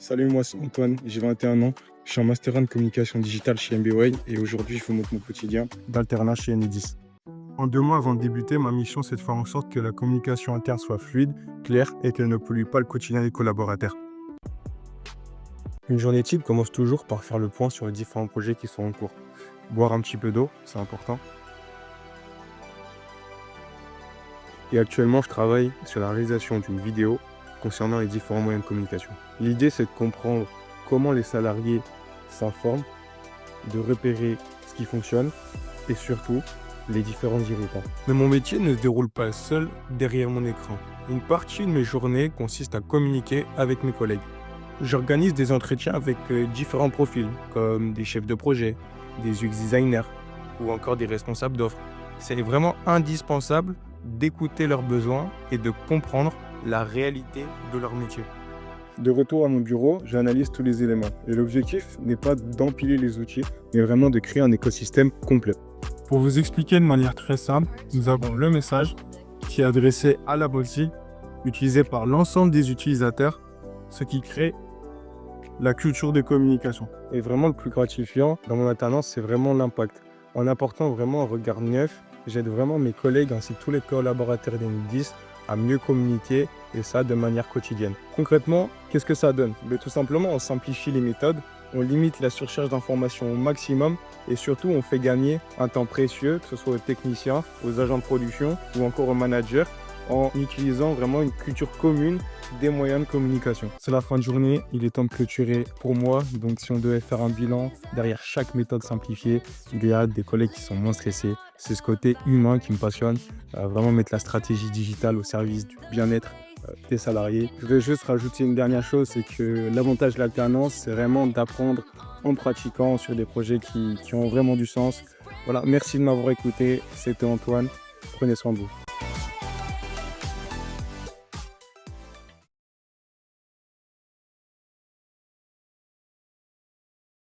Salut, moi c'est Antoine, j'ai 21 ans, je suis en master 1 de communication digitale chez MBWay et aujourd'hui je vous montre mon quotidien d'alternat chez Enedis. En 2 mois avant de débuter, ma mission c'est de faire en sorte que la communication interne soit fluide, claire et qu'elle ne pollue pas le quotidien des collaborateurs. Une journée type commence toujours par faire le point sur les différents projets qui sont en cours. Boire un petit peu d'eau, c'est important. Et actuellement, je travaille sur la réalisation d'une vidéo concernant les différents moyens de communication. L'idée, c'est de comprendre comment les salariés s'informent, de repérer ce qui fonctionne et surtout les différents irritants. Mais mon métier ne se déroule pas seul derrière mon écran. Une partie de mes journées consiste à communiquer avec mes collègues. J'organise des entretiens avec différents profils, comme des chefs de projet, des UX designers ou encore des responsables d'offres. C'est vraiment indispensable d'écouter leurs besoins et de comprendre la réalité de leur métier. De retour à mon bureau, j'analyse tous les éléments. Et l'objectif n'est pas d'empiler les outils, mais vraiment de créer un écosystème complet. Pour vous expliquer de manière très simple, nous avons le message qui est adressé à la body, utilisé par l'ensemble des utilisateurs, ce qui crée la culture de communication. Et vraiment le plus gratifiant dans mon alternance, c'est vraiment l'impact. En apportant vraiment un regard neuf, j'aide vraiment mes collègues ainsi que tous les collaborateurs d'Enedis à mieux communiquer et ça de manière quotidienne. Concrètement, qu'est-ce que ça donne? Tout simplement, on simplifie les méthodes, on limite la surcharge d'informations au maximum et surtout on fait gagner un temps précieux, que ce soit aux techniciens, aux agents de production ou encore aux managers en utilisant vraiment une culture commune des moyens de communication. C'est la fin de journée, il est temps de clôturer pour moi. Donc si on devait faire un bilan derrière chaque méthode simplifiée, il y a des collègues qui sont moins stressés. C'est ce côté humain qui me passionne, vraiment mettre la stratégie digitale au service du bien-être des salariés. Je voudrais juste rajouter une dernière chose, c'est que l'avantage de l'alternance, c'est vraiment d'apprendre en pratiquant sur des projets qui ont vraiment du sens. Voilà, merci de m'avoir écouté, c'était Antoine, prenez soin de vous.